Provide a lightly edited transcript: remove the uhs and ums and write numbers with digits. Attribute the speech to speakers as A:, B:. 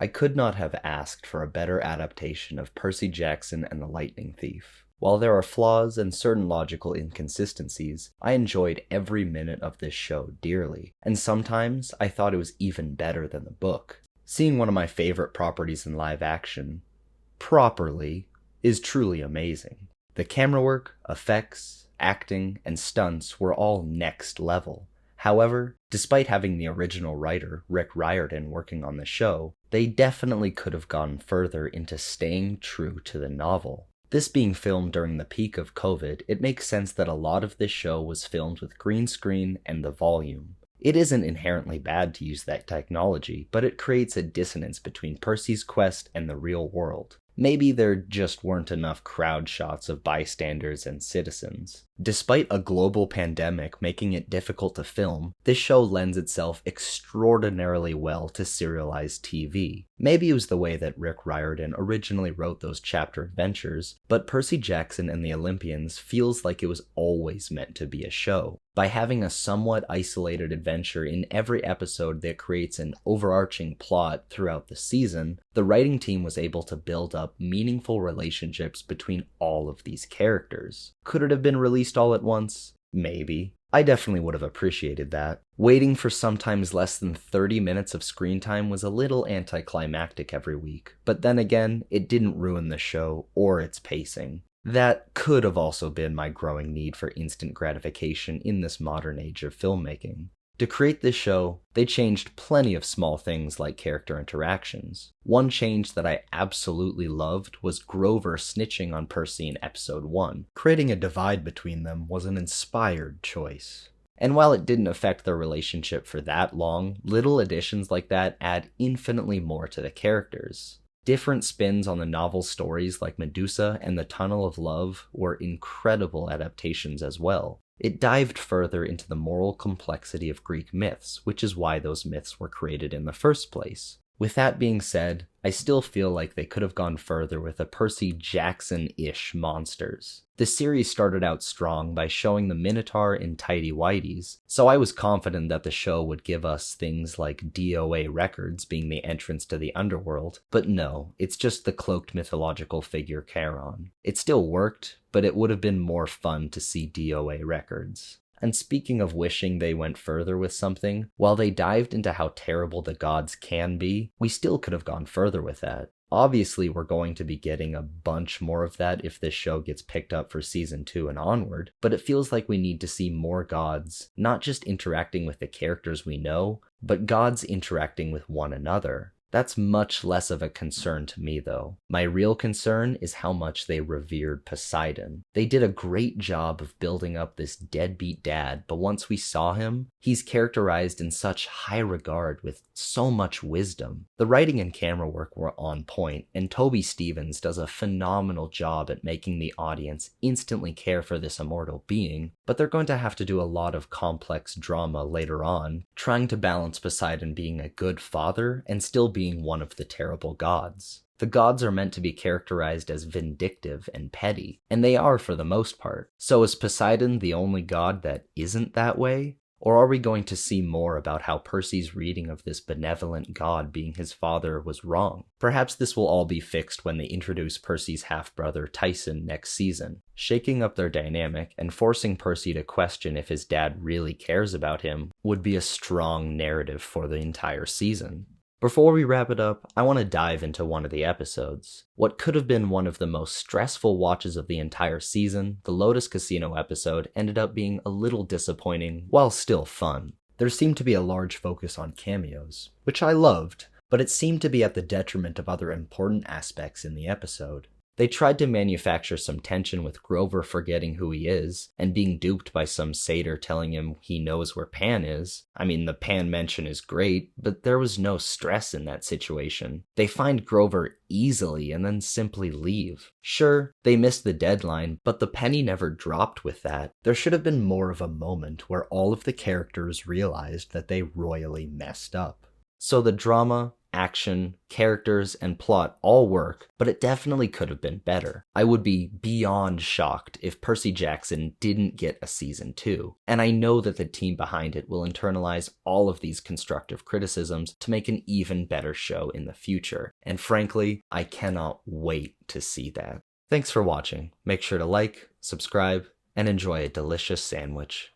A: I could not have asked for a better adaptation of Percy Jackson and the Lightning Thief. While there are flaws and certain logical inconsistencies, I enjoyed every minute of this show dearly, and sometimes I thought it was even better than the book. Seeing one of my favorite properties in live action, properly, is truly amazing. The camera work, effects, acting, and stunts were all next level. However, despite having the original writer, Rick Riordan, working on the show, they definitely could have gone further into staying true to the novel. This being filmed during the peak of COVID, it makes sense that a lot of this show was filmed with green screen and the volume. It isn't inherently bad to use that technology, but it creates a dissonance between Percy's quest and the real world. Maybe there just weren't enough crowd shots of bystanders and citizens. Despite a global pandemic making it difficult to film, this show lends itself extraordinarily well to serialized TV. Maybe it was the way that Rick Riordan originally wrote those chapter adventures, but Percy Jackson and the Olympians feels like it was always meant to be a show. By having a somewhat isolated adventure in every episode that creates an overarching plot throughout the season, the writing team was able to build up meaningful relationships between all of these characters. Could it have been released all at once? Maybe. I definitely would have appreciated that. Waiting for sometimes less than 30 minutes of screen time was a little anticlimactic every week, but then again, it didn't ruin the show or its pacing. That could have also been my growing need for instant gratification in this modern age of filmmaking. To create this show, they changed plenty of small things like character interactions. One change that I absolutely loved was Grover snitching on Percy in episode 1. Creating a divide between them was an inspired choice. And while it didn't affect their relationship for that long, little additions like that add infinitely more to the characters. Different spins on the novel's stories like Medusa and the Tunnel of Love were incredible adaptations as well. It dived further into the moral complexity of Greek myths, which is why those myths were created in the first place. With that being said, I still feel like they could have gone further with the Percy Jackson-ish monsters. The series started out strong by showing the Minotaur in tighty whities, so I was confident that the show would give us things like DOA records being the entrance to the underworld, but no, it's just the cloaked mythological figure Charon. It still worked, but it would have been more fun to see DOA records. And speaking of wishing they went further with something, while they dived into how terrible the gods can be, we still could have gone further with that. Obviously, we're going to be getting a bunch more of that if this show gets picked up for season 2 and onward, but it feels like we need to see more gods, not just interacting with the characters we know, but gods interacting with one another. That's much less of a concern to me, though. My real concern is how much they revered Poseidon. They did a great job of building up this deadbeat dad, but once we saw him, he's characterized in such high regard with so much wisdom. The writing and camera work were on point, and Toby Stephens does a phenomenal job at making the audience instantly care for this immortal being, but they're going to have to do a lot of complex drama later on, trying to balance Poseidon being a good father and still being one of the terrible gods. The gods are meant to be characterized as vindictive and petty, and they are for the most part. So is Poseidon the only god that isn't that way? Or are we going to see more about how Percy's reading of this benevolent god being his father was wrong? Perhaps this will all be fixed when they introduce Percy's half-brother Tyson next season, shaking up their dynamic and forcing Percy to question if his dad really cares about him would be a strong narrative for the entire season. Before we wrap it up, I want to dive into one of the episodes. What could have been one of the most stressful watches of the entire season, the Lotus Casino episode, ended up being a little disappointing while still fun. There seemed to be a large focus on cameos, which I loved, but it seemed to be at the detriment of other important aspects in the episode. They tried to manufacture some tension with Grover forgetting who he is, and being duped by some satyr telling him he knows where Pan is. I mean, the Pan mention is great, but there was no stress in that situation. They find Grover easily and then simply leave. Sure, they missed the deadline, but the penny never dropped with that. There should have been more of a moment where all of the characters realized that they royally messed up. So the drama, action, characters, and plot all work, but it definitely could have been better. I would be beyond shocked if Percy Jackson didn't get a season 2, and I know that the team behind it will internalize all of these constructive criticisms to make an even better show in the future, and frankly, I cannot wait to see that. Thanks for watching. Make sure to like, subscribe, and enjoy a delicious sandwich.